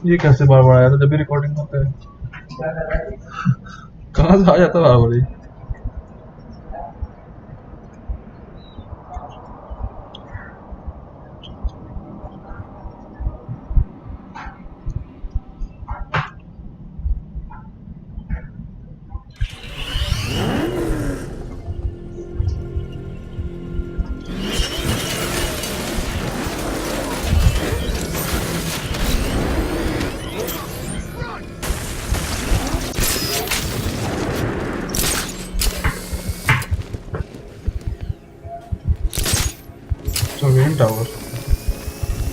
ये कैसे बार बार आया था जब भी रिकॉर्डिंग करते हैं? कहाँ से आ जाता बार बार?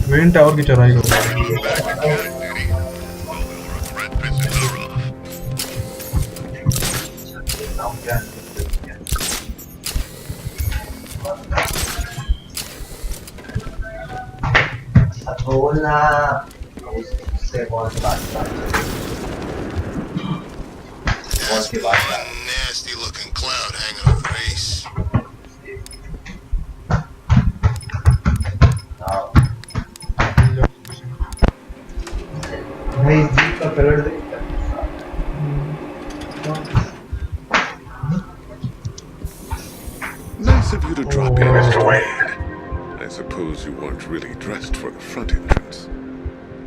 वेन टावर की चढ़ाई हो बोलना उससे बहुत बात nasty looking cloud hanging over the base. भाई जीप का कलर देखता Nice of you to drop in, Mr. Wayne. I suppose you weren't really dressed for the front entrance.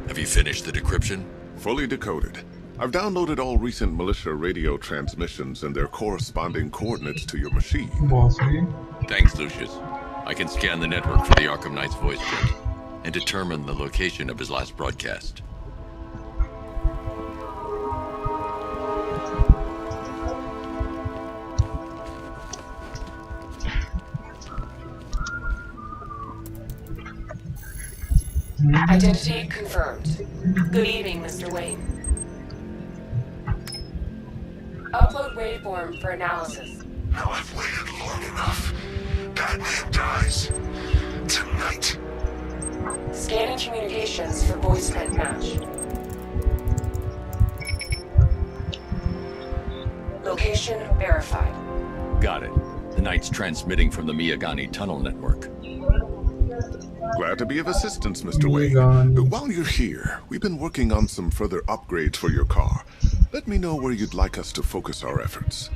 Have you finished the decryption? Fully decoded. I've downloaded all recent militia radio transmissions and their corresponding coordinates to your machine. Thanks, Lucius. I can scan the network for the Arkham Knight's voice print and determine the location of his last broadcast. Identity confirmed. Good evening, Mr. Wayne. Upload waveform for analysis. Now I've waited long enough. Batman dies. Tonight. Scanning communications for voice print match. Location verified. Got it. The Knight's transmitting from the Miyagani tunnel network. Glad to be of assistance, Mr. Wayne. While you're here, we've been working on some further upgrades for your car. Let me know where you'd like us to focus our efforts.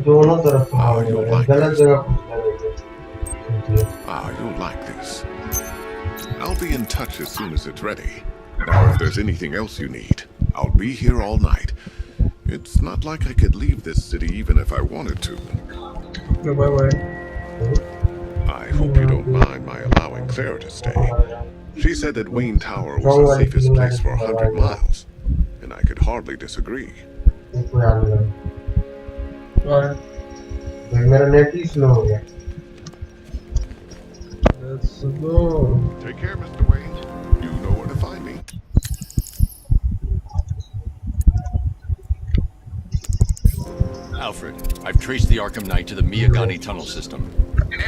दोनों तरफ गलत जगह you'll like this. I'll be in touch as soon as it's ready. Now, if there's anything else you need, I'll be here all night. It's not like I could leave this city even if I wanted to. Bye-bye. I hope you don't mind my allowing Claire to stay. She said that Wayne Tower was the safest place for 100 miles, and I could hardly disagree. Bye. मेरा net ही slow हो गया. Let's go. Take care, Mr. Wayne. You know where to find me. Alfred, I've traced the Arkham Knight to the Miyagani tunnel system.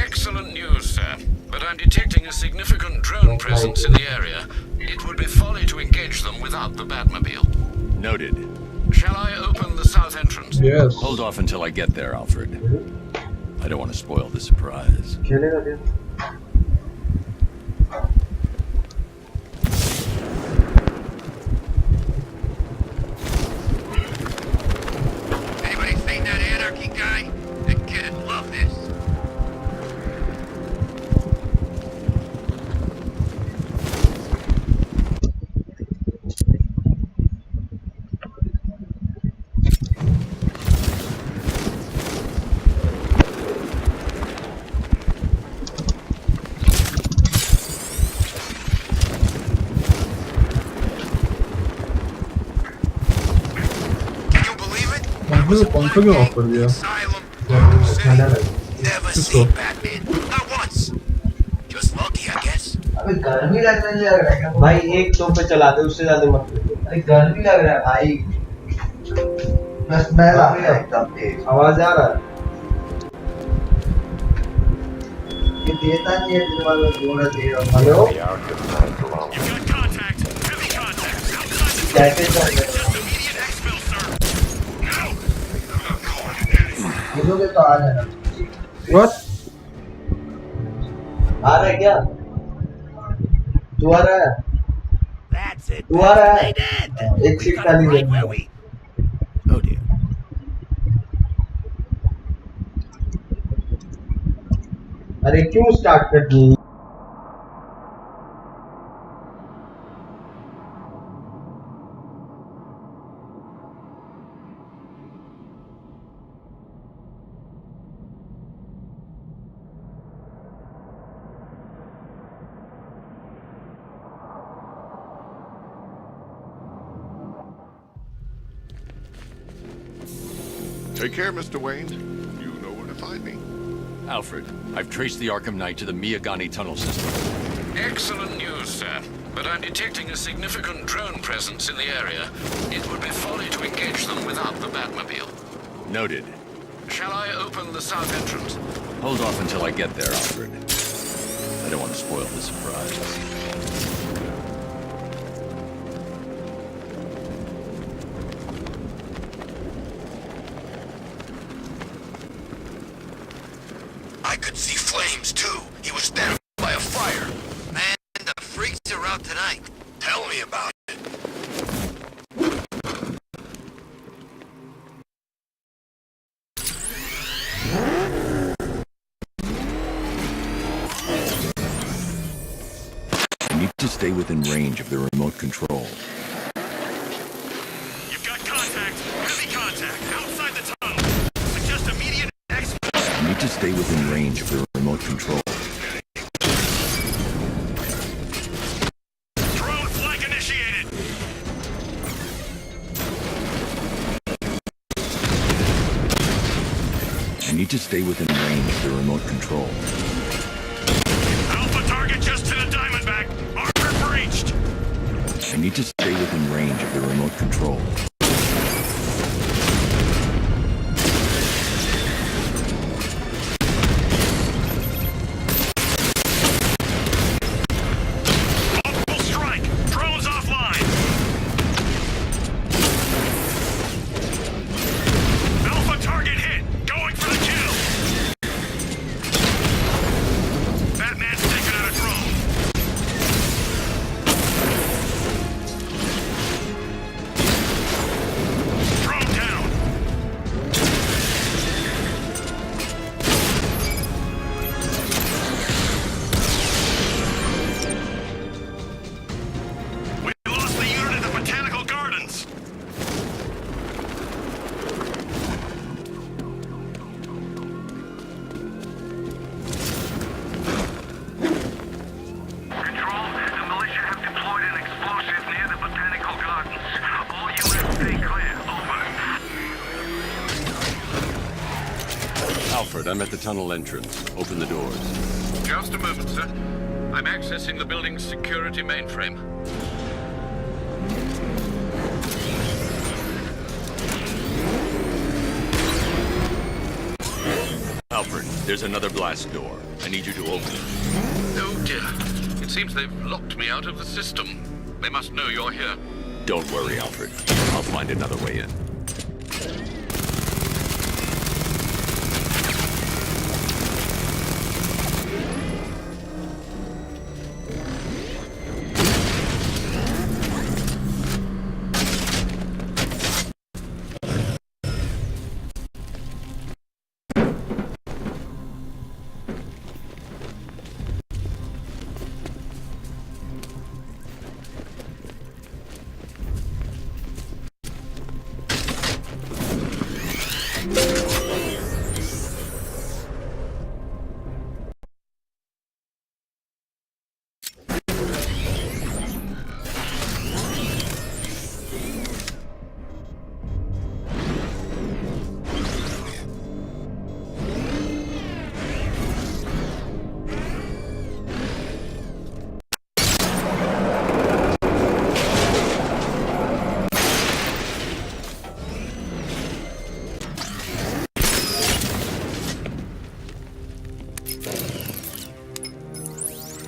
Excellent news, sir. But I'm detecting a significant drone presence in the area. It would be folly to engage them without the Batmobile. Noted. Shall I open the south entrance? Yes. Hold off until I get there, Alfred. I don't want to spoil the surprise. Anybody seen that anarchy guy? The kid loved this. पंखा क्यों of कर दिया? Never seen Batman. Not once. Just lucky, I guess. अबे गर्मी लगने लग रहा है भाई. एक तो पे चला दे, उससे ज्यादा मत. अरे गर्मी लग रहा है भाई. बस मैं आवाज आ रहा है. ये देता नहीं है तुम्हारा जोड़ा दे रहा. Hello. You've got contact. Heavy contact. कैसे कर रहे हो? बोलोगे तो आ जाना। What? आ रहा है क्या? तू आ रहा है? That's it. तू आ रहा है? They did. एक We सीट got खाली it right है। where we. Oh dear. अरे क्यों स्टार्ट कर दी? Take care, Mr. Wayne. You know where to find me. Alfred, I've traced the Arkham Knight to the Miyagani tunnel system. Excellent news, sir. But I'm detecting a significant drone presence in the area. It would be folly to engage them without the Batmobile. Noted. Shall I open the south entrance? Hold off until I get there, Alfred. I don't want to spoil the surprise. I could see flames too. He was stabbed by a fire. Man, the freaks are out tonight. Tell me about it. I need to stay within range of the remote control. You've got contact. Heavy contact. Outside the tunnel. Suggest immediate exit. I need to stay within range of the remote control. Drone flank initiated. I need to stay within range of the remote control. Alpha target just to the Diamondback. Armor breached. I need to stay within range of the remote control. Multiple strike. Drones offline. Alpha target hit. Going for the kill. Batman's taking out a drone. Drone down. We lost the unit at the Botanical Gardens. Control, the militia have deployed an explosive near the Botanical Gardens. All units stay clear. Over. Alfred, I'm at the tunnel entrance. Open the doors. Just a moment, sir. I'm accessing the building's security mainframe. Alfred, there's another blast door. I need you to open it. Oh dear. It seems they've locked me out of the system. They must know you're here. Don't worry, Alfred. I'll find another way in.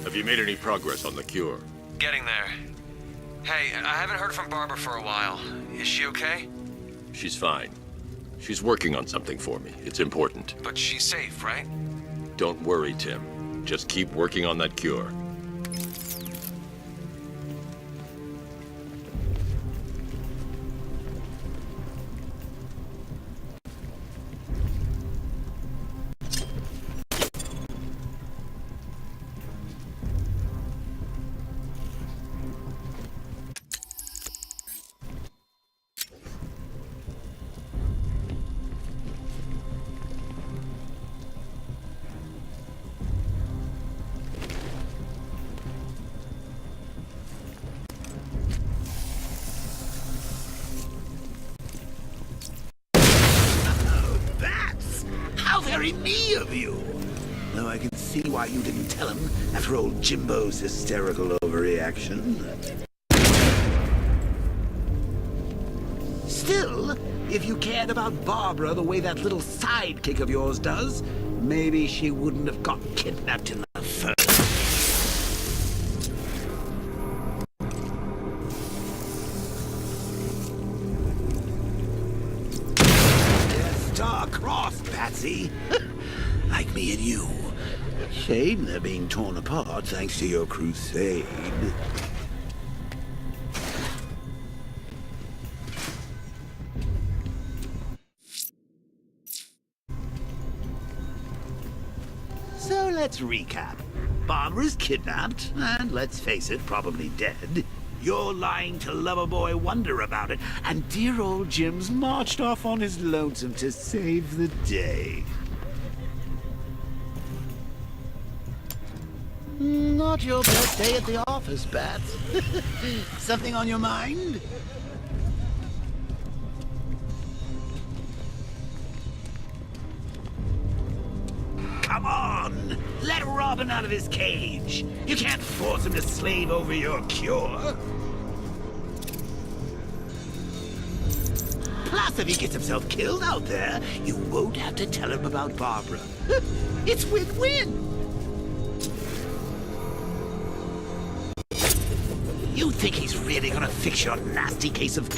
Have you made any progress on the cure? Getting there. Hey, I haven't heard from Barbara for a while. Is she okay? She's fine. She's working on something for me. It's important. But she's safe, right? Don't worry, Tim. Just keep working on that cure. Very me of you. Though I can see why you didn't tell him after old Jimbo's hysterical overreaction. Still, if you cared about Barbara the way that little sidekick of yours does, maybe she wouldn't have got kidnapped in the first. Star-crossed, Patsy. Like me and you. Shame they're being torn apart thanks to your crusade. So let's recap. Barbara's kidnapped, and let's face it, probably dead. You're lying to Loverboy Wonder about it, and dear old Jim's marched off on his lonesome to save the day. Not your best day at the office, Bats. Something on your mind? Come on! Let Robin out of his cage! You can't force him to slave over your cure! Plus, if he gets himself killed out there, you won't have to tell him about Barbara. It's win-win! You think he's really gonna fix your nasty case of...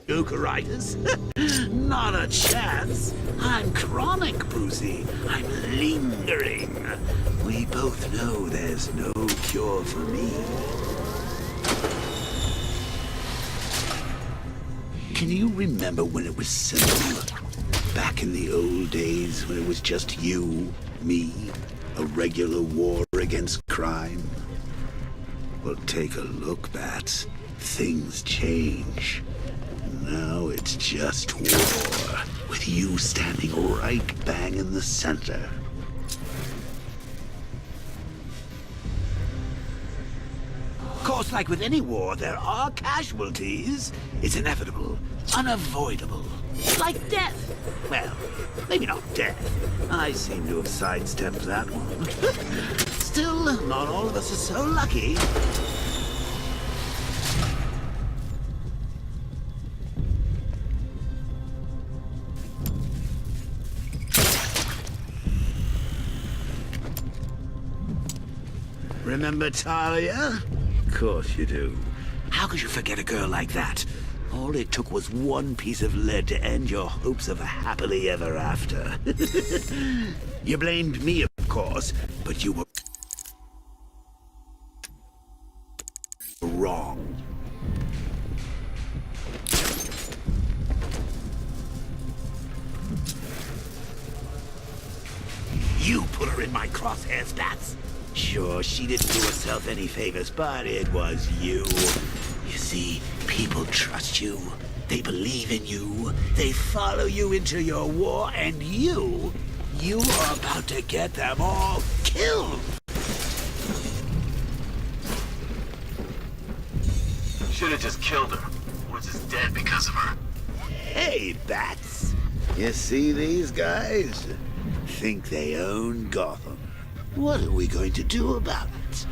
Joker-itis? Not a chance. I'm chronic, Brucey. I'm lingering. We both know there's no cure for me. Can you remember when it was simple? Back in the old days when it was just you, me, a regular war against crime? Well, take a look, Bats. Things change. Now it's just war, with you standing right bang in the center. Of course, like with any war, there are casualties. It's inevitable, unavoidable. Like death. Well, maybe not death. I seem to have sidestepped that one. Still, not all of us are so lucky. Remember Talia? Of course you do. How could you forget a girl like that? All it took was one piece of lead to end your hopes of a happily ever after. You blamed me, of course, but you were wrong. You put her in my crosshairs, Bats. Sure, she didn't do herself any favors, but it was you. You see, people trust you. They believe in you. They follow you into your war, and you are about to get them all killed. Should have just killed her. Woods is dead because of her. Hey, Bats. You see these guys? Think they own Gotham. What are we going to do about it?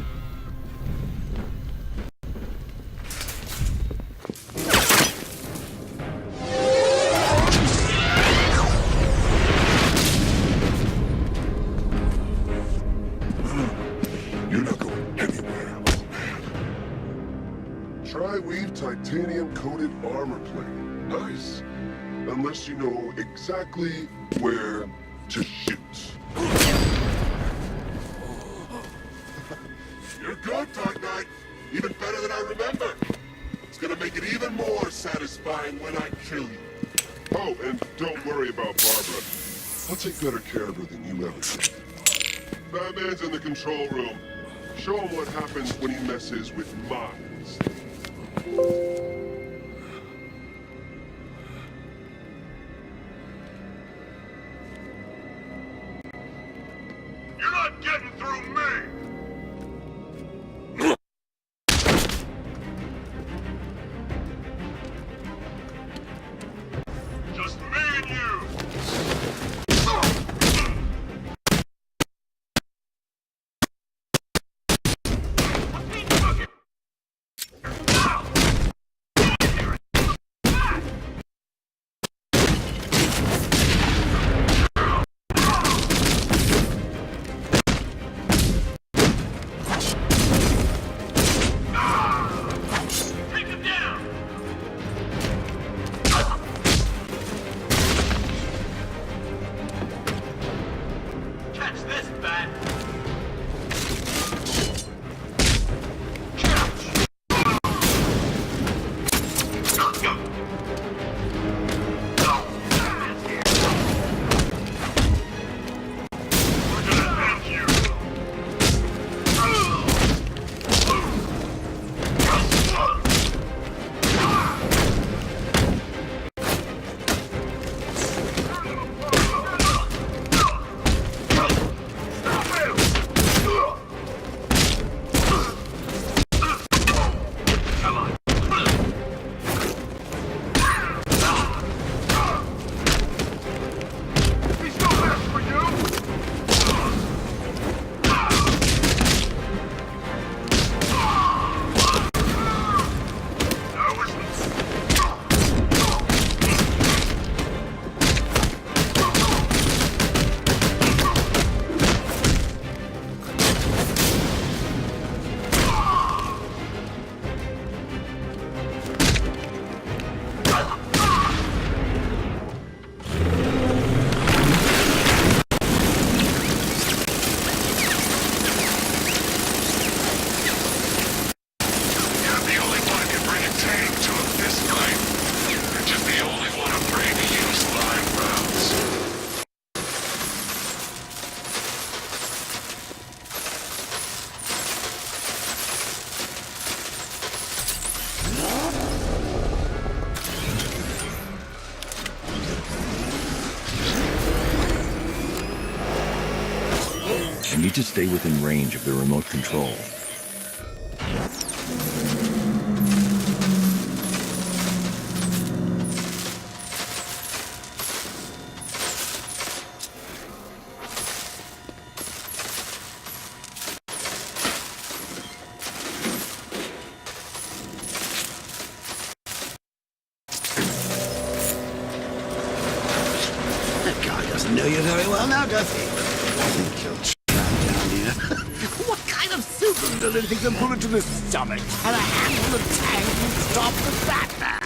multi-weave titanium-coated armor plate. Nice. Unless you know exactly where to shoot. You're good, Dark Knight. Even better than I remember. It's gonna make it even more satisfying when I kill you. Oh, and don't worry about Barbara. I'll take better care of her than you ever did. Batman's in the control room. Show him what happens when he messes with minds. You're not getting through me! Just me and you! I need to stay within range of the remote control. That guy doesn't know you very well now, does he? I think you'll try down here. What kind of super-villain can pull it to the stomach and a handful of tanks and stop the Batman?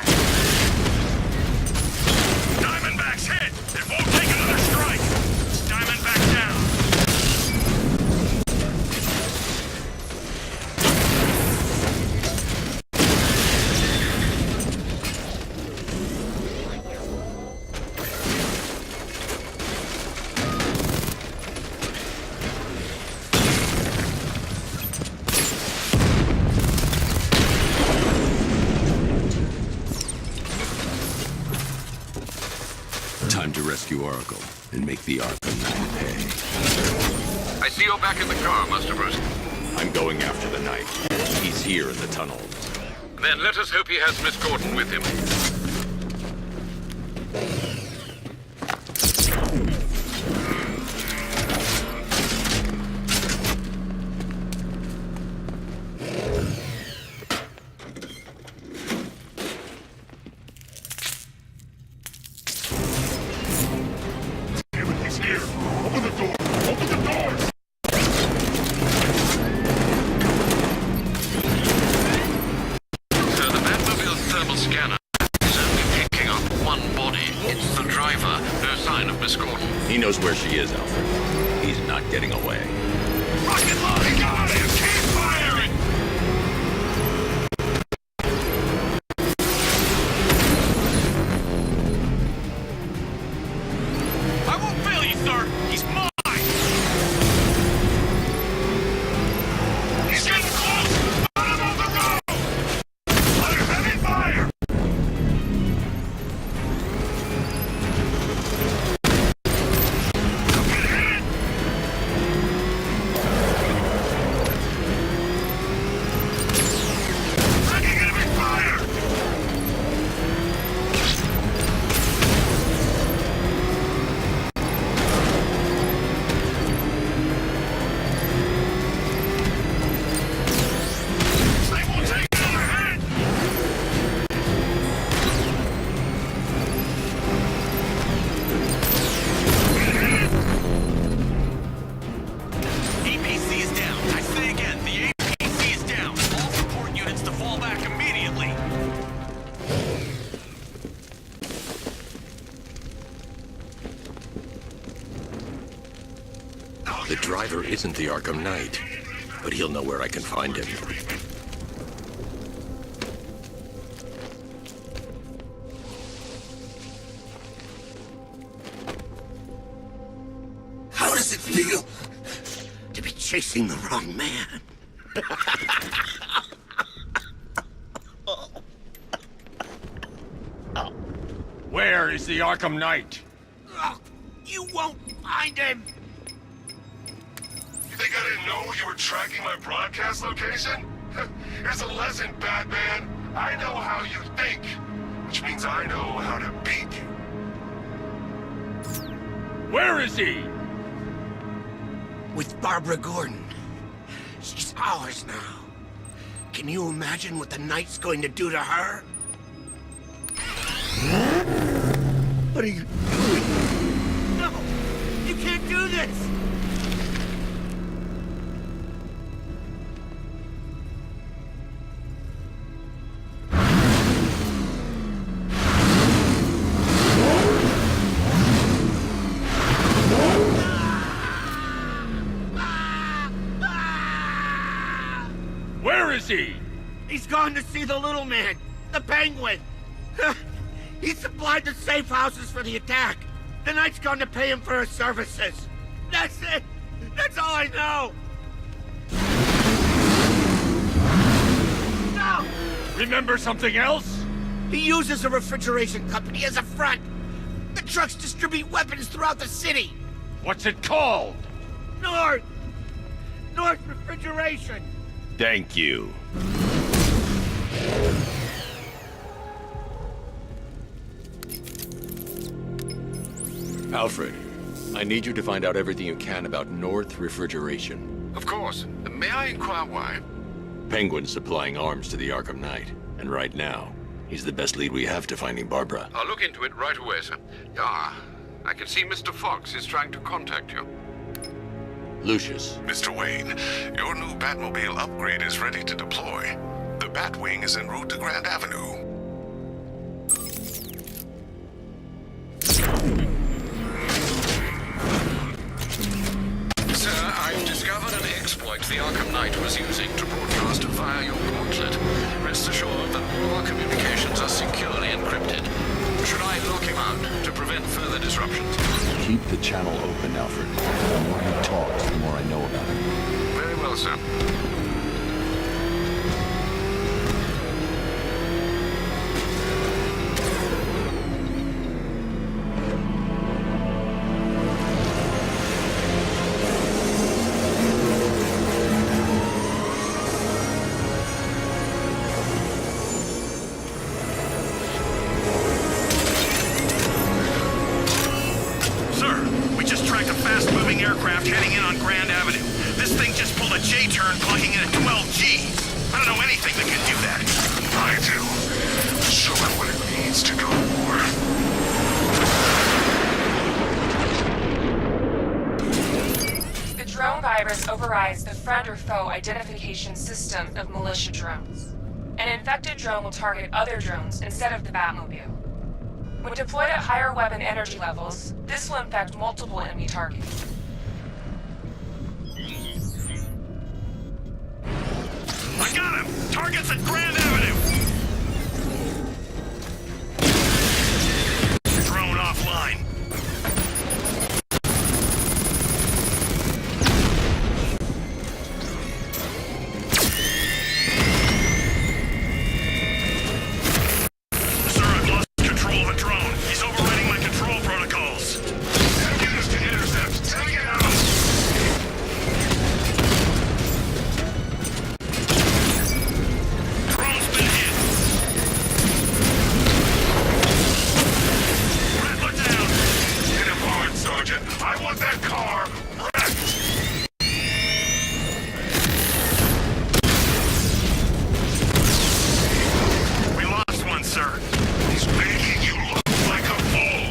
Diamondback's hit! It won't take another strike! Diamondback down! Time to rescue Oracle and make the Arkham Knight pay. I see you're back in the car, Master Bruce. I'm going after the Knight. He's here in the tunnels. Then let us hope he has Miss Gordon with him. He's here! Open the door! Open the doors! So the driver isn't the Arkham Knight, but he'll know where I can find him. How does it feel to be chasing the wrong man? Where is the Arkham Knight? You won't find him! You think I didn't know you were tracking my broadcast location? Here's a lesson, Batman. I know how you think, which means I know how to beat you. Where is he? With Barbara Gordon. She's ours now. Can you imagine what the Knight's going to do to her? What are you doing? No! You can't do this! Where is he? He's gone to see the little man, the Penguin. He supplied the safe houses for the attack. The Knight's gone to pay him for his services. That's it. That's all I know. No! Remember something else? He uses a refrigeration company as a front. The trucks distribute weapons throughout the city. What's it called? North Refrigeration. Thank you. Alfred, I need you to find out everything you can about North Refrigeration. Of course. May I inquire why? Penguin's supplying arms to the Arkham Knight, and right now, he's the best lead we have to finding Barbara. I'll look into it right away, sir. Ah, I can see Mr. Fox is trying to contact you. Lucius. Mr. Wayne, your new Batmobile upgrade is ready to deploy. The Batwing is en route to Grand Avenue. Sir, I've discovered an exploit the Arkham Knight was using to broadcast via your gauntlet. Rest assured that all our communications are securely encrypted. Should I lock him out to prevent further disruptions? Keep the channel open, Alfred. The more he talks, the more I know about him. Very well, sir. Aircraft heading in on Grand Avenue. This thing just pulled a J-turn clocking in at 12 Gs. I don't know anything that can do that. I do. Show it what it means to go to war. The drone virus overrides the friend or foe identification system of militia drones. An infected drone will target other drones instead of the Batmobile. When deployed at higher weapon energy levels, this will infect multiple enemy targets. I got him! Target's at Grand Avenue! Drone offline. Sir, I've lost control of the drone. He's overriding my control protocols. Have units to intercept. Take it out! I want that car wrecked! We lost one, sir. He's making you look like a fool!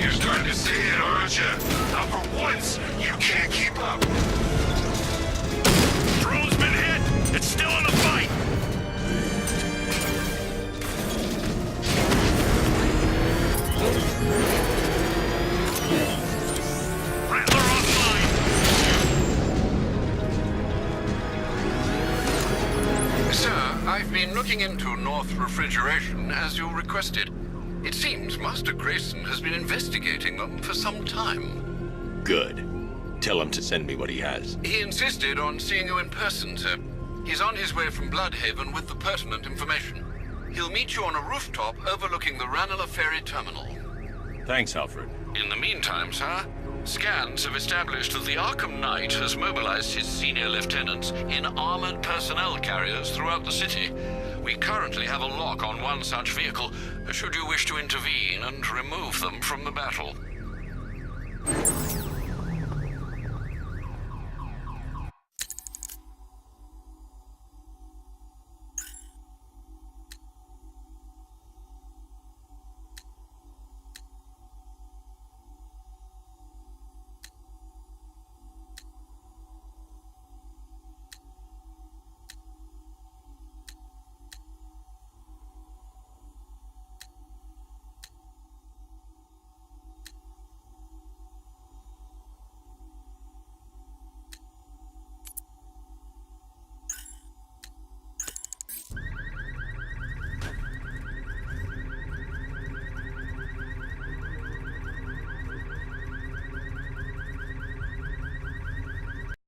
You're starting to see it, aren't you? Now for once, you can't keep up. Drone's been hit! It's still in the fight! been looking into North Refrigeration as you requested. It seems Master Grayson has been investigating them for some time. Good. Tell him to send me what he has. He insisted on seeing you in person, sir. He's on his way from Bloodhaven with the pertinent information. He'll meet you on a rooftop overlooking the Ranelagh Ferry Terminal. Thanks, Alfred. In the meantime, sir, scans have established that the Arkham Knight has mobilized his senior lieutenants in armored personnel carriers throughout the city. We currently have a lock on one such vehicle, should you wish to intervene and remove them from the battle.